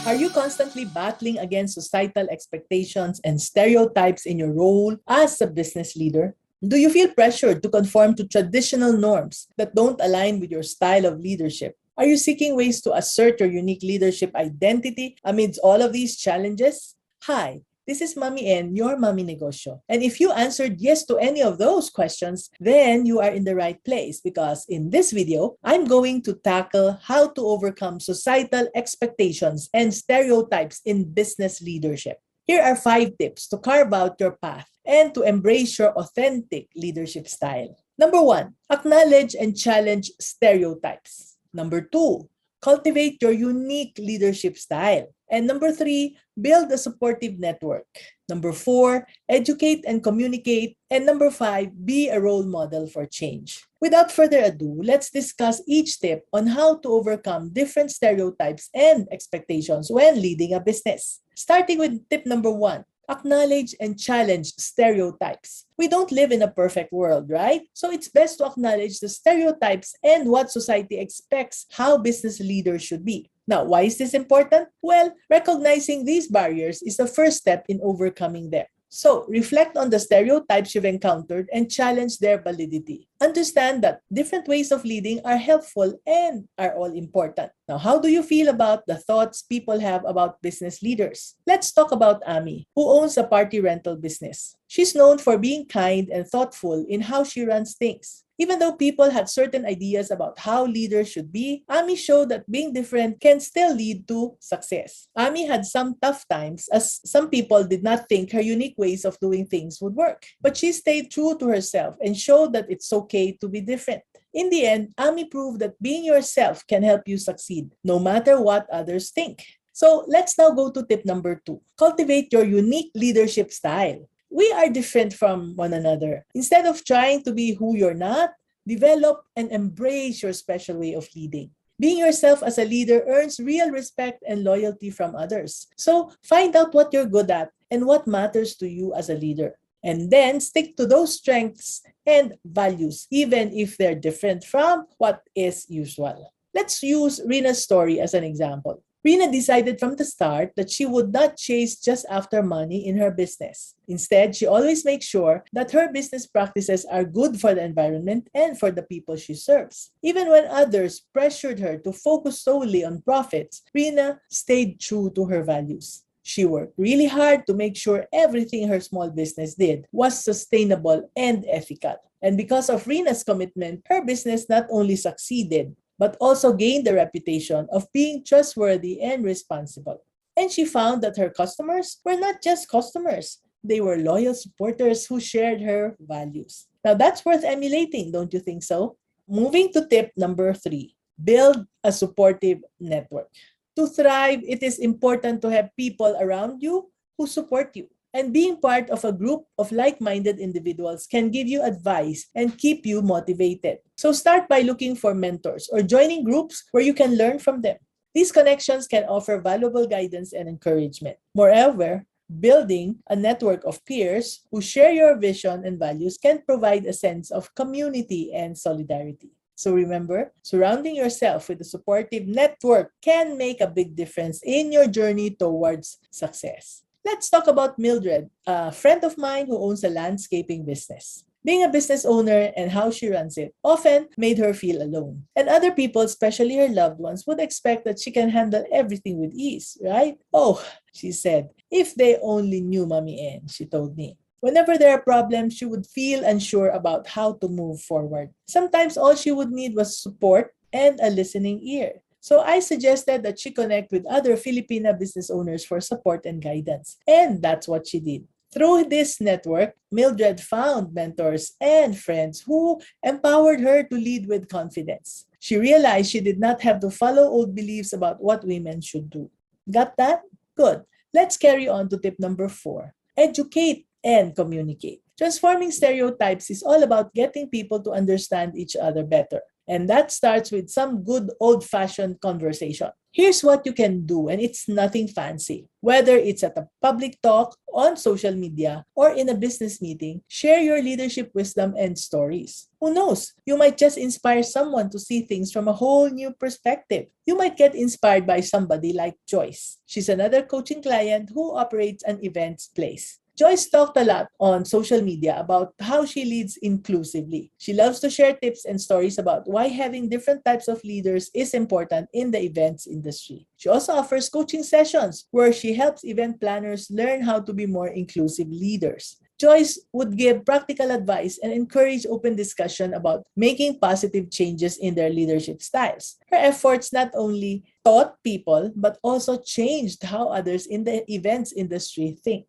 Are you constantly battling against societal expectations and stereotypes in your role as a business leader? Do you feel pressured to conform to traditional norms that don't align with your style of leadership? Are you seeking ways to assert your unique leadership identity amidst all of these challenges? Hi, this is Mami N, your Mami Negosyo. And if you answered yes to any of those questions, then you are in the right place because in this video, I'm going to tackle how to overcome societal expectations and stereotypes in business leadership. Here are 5 tips to carve out your path and to embrace your authentic leadership style. Number 1, acknowledge and challenge stereotypes. Number 2, cultivate your unique leadership style. And number 3, build a supportive network. Number 4, educate and communicate. And number 5, be a role model for change. Without further ado, let's discuss each tip on how to overcome different stereotypes and expectations when leading a business. Starting with tip number 1, acknowledge and challenge stereotypes. We don't live in a perfect world, right? So it's best to acknowledge the stereotypes and what society expects how business leaders should be. Now, why is this important? Well, recognizing these barriers is the first step in overcoming them. So, reflect on the stereotypes you've encountered and challenge their validity. Understand that different ways of leading are helpful and are all important. Now, how do you feel about the thoughts people have about business leaders? Let's talk about Ami, who owns a party rental business. She's known for being kind and thoughtful in how she runs things. Even though people had certain ideas about how leaders should be, Ami showed that being different can still lead to success. Ami had some tough times as some people did not think her unique ways of doing things would work. But she stayed true to herself and showed that it's okay to be different. In the end, Ami proved that being yourself can help you succeed, no matter what others think. So let's now go to tip number 2. Cultivate your unique leadership style. We are different from one another. Instead of trying to be who you're not, develop and embrace your special way of leading. Being yourself as a leader earns real respect and loyalty from others. So find out what you're good at and what matters to you as a leader. And then stick to those strengths and values, even if they're different from what is usual. Let's use Rena's story as an example. Rena decided from the start that she would not chase just after money in her business. Instead, she always makes sure that her business practices are good for the environment and for the people she serves. Even when others pressured her to focus solely on profits, Rena stayed true to her values. She worked really hard to make sure everything her small business did was sustainable and ethical. And because of Rena's commitment, her business not only succeeded, but also gained the reputation of being trustworthy and responsible. And she found that her customers were not just customers, they were loyal supporters who shared her values. Now that's worth emulating, don't you think so? Moving to tip number 3, build a supportive network. To thrive, it is important to have people around you who support you. And being part of a group of like-minded individuals can give you advice and keep you motivated. So start by looking for mentors or joining groups where you can learn from them. These connections can offer valuable guidance and encouragement. Moreover, building a network of peers who share your vision and values can provide a sense of community and solidarity. So remember, surrounding yourself with a supportive network can make a big difference in your journey towards success. Let's talk about Mildred, a friend of mine who owns a landscaping business. Being a business owner and how she runs it often made her feel alone. And other people, especially her loved ones, would expect that she can handle everything with ease, right? Oh, she said, if they only knew Mommy N, she told me. Whenever there are problems, she would feel unsure about how to move forward. Sometimes all she would need was support and a listening ear. So I suggested that she connect with other Filipina business owners for support and guidance. And that's what she did. Through this network, Mildred found mentors and friends who empowered her to lead with confidence. She realized she did not have to follow old beliefs about what women should do. Got that? Good. Let's carry on to tip number 4. Educate and communicate. Transforming stereotypes is all about getting people to understand each other better. And that starts with some good old-fashioned conversation. Here's what you can do, and it's nothing fancy. Whether it's at a public talk, on social media, or in a business meeting, share your leadership wisdom and stories. Who knows? You might just inspire someone to see things from a whole new perspective. You might get inspired by somebody like Joyce. She's another coaching client who operates an events place. Joyce talked a lot on social media about how she leads inclusively. She loves to share tips and stories about why having different types of leaders is important in the events industry. She also offers coaching sessions where she helps event planners learn how to be more inclusive leaders. Joyce would give practical advice and encourage open discussion about making positive changes in their leadership styles. Her efforts not only taught people but also changed how others in the events industry think.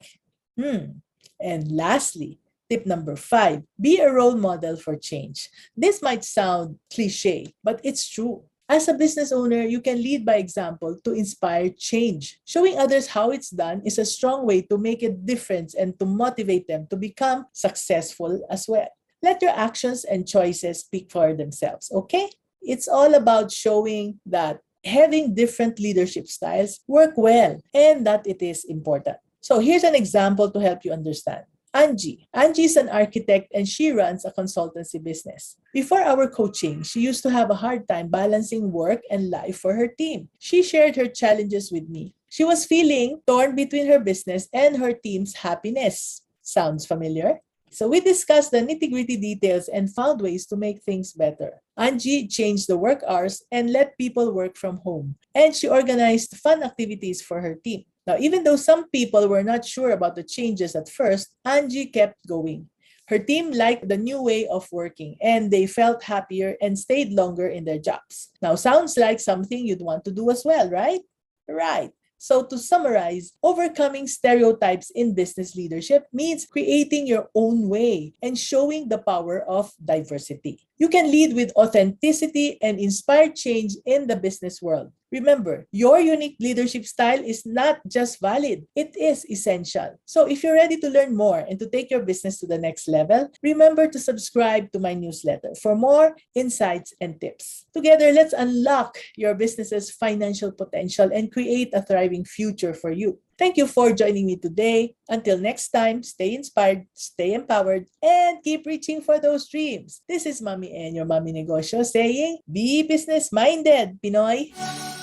And lastly, tip number 5, be a role model for change. This might sound cliche, but it's true. As a business owner, you can lead by example to inspire change. Showing others how it's done is a strong way to make a difference and to motivate them to become successful as well. Let your actions and choices speak for themselves, okay? It's all about showing that having different leadership styles work well and that it is important. So here's an example to help you understand. Angie. Angie is an architect and she runs a consultancy business. Before our coaching, she used to have a hard time balancing work and life for her team. She shared her challenges with me. She was feeling torn between her business and her team's happiness. Sounds familiar? So we discussed the nitty-gritty details and found ways to make things better. Angie changed the work hours and let people work from home. And she organized fun activities for her team. Now, even though some people were not sure about the changes at first, Angie kept going. Her team liked the new way of working and they felt happier and stayed longer in their jobs. Now, sounds like something you'd want to do as well, right? Right. So to summarize, overcoming stereotypes in business leadership means creating your own way and showing the power of diversity. You can lead with authenticity and inspire change in the business world. Remember, your unique leadership style is not just valid, it is essential. So if you're ready to learn more and to take your business to the next level, remember to subscribe to my newsletter for more insights and tips. Together, let's unlock your business's financial potential and create a thriving future for you. Thank you for joining me today. Until next time, stay inspired, stay empowered, and keep reaching for those dreams. This is Mommy and your Mommy Negosyo saying, be business-minded, Pinoy!